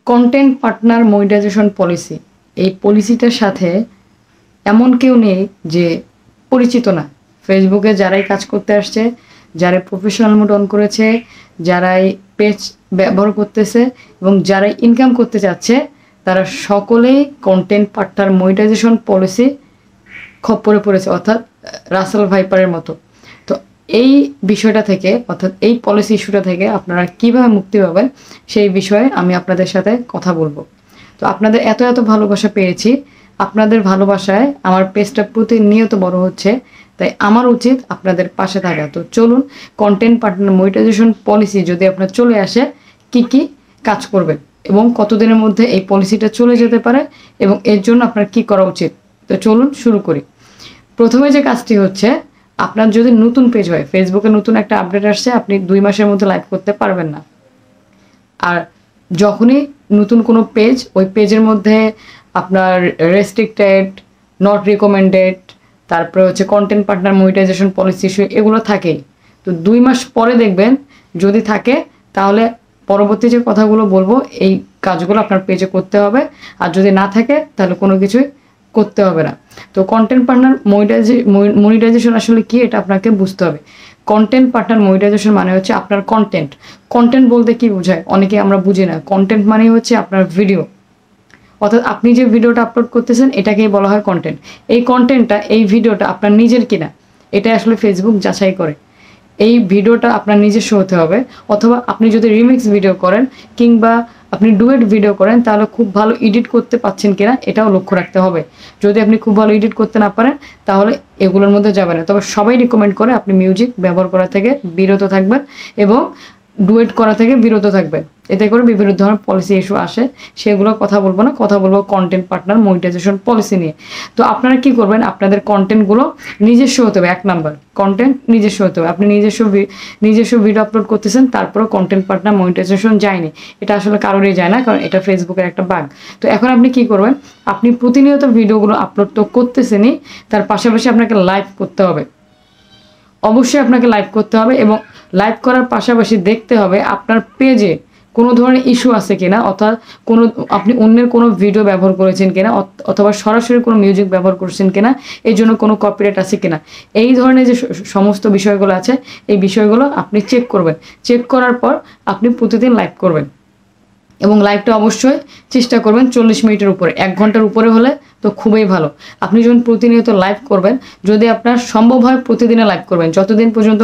Content partner monetization policy, এই পলিসিটার সাথে এমন কেউ নেই যে পরিচিত না। ফেসবুকে যারাই কাজ করতে আসছে, যারা প্রফেশনাল মোড অন করেছে, যারাই পেজ ব্যবহার করতেছে এবং যারাই ইনকাম করতে চাচ্ছে, তারা সকলেই কন্টেন্ট পার্টনার মনিটাইজেশন পলিসি খপ্পরে পড়েছে, অর্থাৎ রাসেল ভাইপারের মতো। তো এই বিষয়টা থেকে, অর্থাৎ এই পলিসি ইস্যুটা থেকে আপনারা কীভাবে মুক্তি পাবেন সেই বিষয়ে আমি আপনাদের সাথে কথা বলবো। তো আপনাদের এত এত ভালোবাসা পেয়েছি, আপনাদের ভালোবাসায় আমার পেজটা প্রতিনিয়ত বড় হচ্ছে, তাই আমার উচিত আপনাদের পাশে থাকা। তো চলুন, কন্টেন্ট পার্টনার মনিটাইজেশন পলিসি যদি আপনার চলে আসে কি কি কাজ করবেন এবং কতদিনের মধ্যে এই পলিসিটা চলে যেতে পারে এবং এর জন্য আপনার কি করা উচিত। তো চলুন শুরু করি। প্রথমে যে কাজটি হচ্ছে, আপনার যদি নতুন পেজ হয়, ফেসবুকে নতুন একটা আপডেট আসছে, আপনি 2 মাসের মধ্যে লাইভ করতে পারবেন না। আর যখনই নতুন কোনো পেজ, ওই পেজের মধ্যে আপনার রেস্ট্রিক্টেড, নট রিকমেন্ডেড, তারপরে হচ্ছে content partner monetization policy issue, এগুলো থাকেই। তো 2 মাস পরে দেখবেন যদি থাকে, তাহলে পরবর্তী যে কথাগুলো বলবো এই কাজগুলো আপনার পেজে করতে হবে। আর যদি না থাকে তাহলে কোনো কিছুই করতে হবে না। তো কন্টেন্ট পার্টনার মনিটাইজেশন আসলে কি, এটা আপনাকে বুঝতে হবে। কন্টেন্ট পার্টনার মনিটাইজেশন মানে হচ্ছে আপনার কন্টেন্ট বলতে কি বোঝায় অনেকে আমরা বুঝি না। কন্টেন্ট মানে হচ্ছে আপনার ভিডিও, অর্থাৎ আপনি যে ভিডিওটা আপলোড করতেছেন এটাকেই বলা হয় কন্টেন্ট। এই কন্টেন্টটা, এই ভিডিওটা আপনার নিজের কিনা, এটা আসলে ফেসবুক যাচাই করে। এই ভিডিওটা আপনার নিজস্ব হতে হবে, অথবা আপনি যদি রিমিক্স ভিডিও করেন কিংবা আপনি ডুয়েট ভিডিও করেন, তাহলে খুব ভালো এডিট করতে পাচ্ছেন কিনা এটাও লক্ষ্য রাখতে হবে। যদি আপনি খুব ভালো এডিট করতে না পারেন তাহলে এগুলোর মধ্যে যাবে না। তবে সবাই রিকমেন্ড করে আপনি মিউজিক ব্যবহার করা থেকে বিরত থাকবেন এবং ডুয়েট করা থেকে বিরত থাকবেন। এতে করে বিভিন্ন ধরনের পলিসি ইস্যু আসে, সেগুলো কথা বলবো না, কথা বলবো কন্টেন্ট পার্টনার মনিটাইজেশন পলিসি নিয়ে। তো আপনারা কি করবেন, আপনাদের কন্টেন্টগুলো নিজস্ব হতে হবে। 1 নাম্বার, কন্টেন্ট নিজস্ব হতে হবে। আপনি নিজস্ব ভিডিও আপলোড করতেছেন, তারপরেও কন্টেন্ট পার্টনার মনিটাইজেশন যায়নি, এটা আসলে কারোরই যায় না, কারণ এটা ফেসবুকের একটা বাগ। তো এখন আপনি কি করবেন, আপনি প্রতিনিয়ত ভিডিওগুলো আপলোড তো করতেছেনই, তার পাশাপাশি আপনাকে লাইভ করতে হবে। অবশ্যই আপনাকে লাইভ করতে হবে এবং লাইভ করার পাশাপাশি দেখতে হবে আপনার পেজে কোনো ধরনের ইস্যু আছে কিনা, অর্থাৎ আপনি অন্যের কোনো ভিডিও ব্যবহার করেছেন কিনা, অথবা সরাসরি কোনো মিউজিক ব্যবহার করছেন কিনা, এই জন্য কোনো কপিরাইট আছে কিনা। এই ধরনের যে সমস্ত বিষয়গুলো আছে, এই বিষয়গুলো আপনি চেক করবেন। চেক করার পর আপনি প্রতিদিন লাইভ করবেন এবং লাইভটা অবশ্যই চেষ্টা করবেন 40 মিনিটের উপরে। 1 ঘন্টার উপরে হলে তো খুবই ভালো। আপনি যখন প্রতিনিয়ত লাইভ করবেন, যদি আপনার সম্ভব হয় প্রতিদিনে লাইভ করবেন, যতদিন পর্যন্ত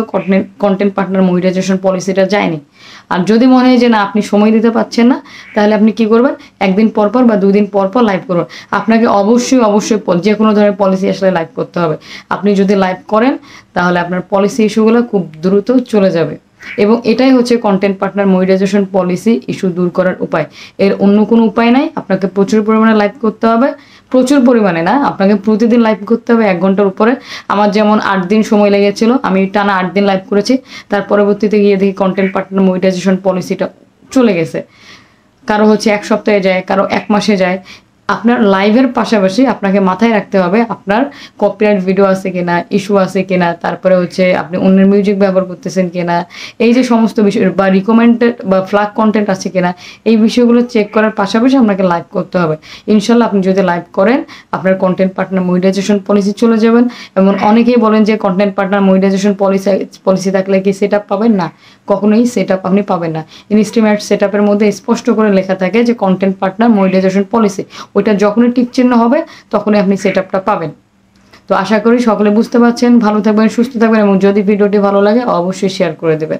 কন্টেন্ট পার্টনার মনিটাইজেশন পলিসিটা যায়নি। আর যদি মনে হয় যে না আপনি সময় দিতে পারছেন না, তাহলে আপনি কি করবেন, 1 দিন পর পর বা 2 দিন পর পর লাইভ করবেন। আপনাকে অবশ্যই যে কোনো ধরনের পলিসি আসলে লাইভ করতে হবে। আপনি যদি লাইভ করেন তাহলে আপনার পলিসি ইস্যুগুলো খুব দ্রুত চলে যাবে এবং এটাই হচ্ছে content partner monetization policy issue দূর করার উপায়। এর অন্য কোনো উপায় নাই। আপনাকে প্রচুর পরিমাণে লাইভ করতে হবে, প্রচুর পরিমাণে না, আপনাকে প্রতিদিন লাইভ করতে হবে 1 ঘন্টার উপরে। আমার যেমন 8 দিন সময় লেগেছিল, আমি টানা 8 দিন লাইভ করেছি। তার পরবর্তীতে গিয়ে দেখি কন্টেন্ট পার্টনার মনিটাইজেশন পলিসিটা চলে গেছে। কারো হচ্ছে 1 সপ্তাহে যায়, কারো 1 মাসে যায়। আপনার লাইভের পাশাপাশি আপনাকে মাথায় রাখতে হবে আপনার কপিরাইট ভিডিও আছে কিনা, ইস্যু আছে কিনা, তারপরে হচ্ছে আপনি অন্যের মিউজিক ব্যবহার করতেছেন কিনা, এই যে সমস্ত বিষয় বা রিকমেন্ডেড বা ফ্ল্যাগ কন্টেন্ট আছে কিনা, এই বিষয়গুলো চেক করার পাশাপাশি আপনাকে লাইভ করতে হবে। ইনশাল্লাহ আপনি যদি লাইভ করেন আপনার কন্টেন্ট পার্টনার মনিটাইজেশন পলিসি চলে যাবেন। এবং অনেকেই বলেন যে কন্টেন্ট পার্টনার মনিটাইজেশন পলিসি থাকলে কি সেট আপ পাবেন না, কখনোই সেট আপ আপনি পাবেন না। ইনস্টিমেট সেট আপের মধ্যে স্পষ্ট করে লেখা থাকে যে কন্টেন্ট পার্টনার মনিটাইজেশন পলিসি, ওইটা যখনই টিক চিহ্ন হবে তখনই আপনি সেট আপটা পাবেন। তো আশা করি সকলে বুঝতে পারছেন। ভালো থাকবেন, সুস্থ থাকবেন এবং যদি ভিডিওটি ভালো লাগে অবশ্যই শেয়ার করে দেবেন।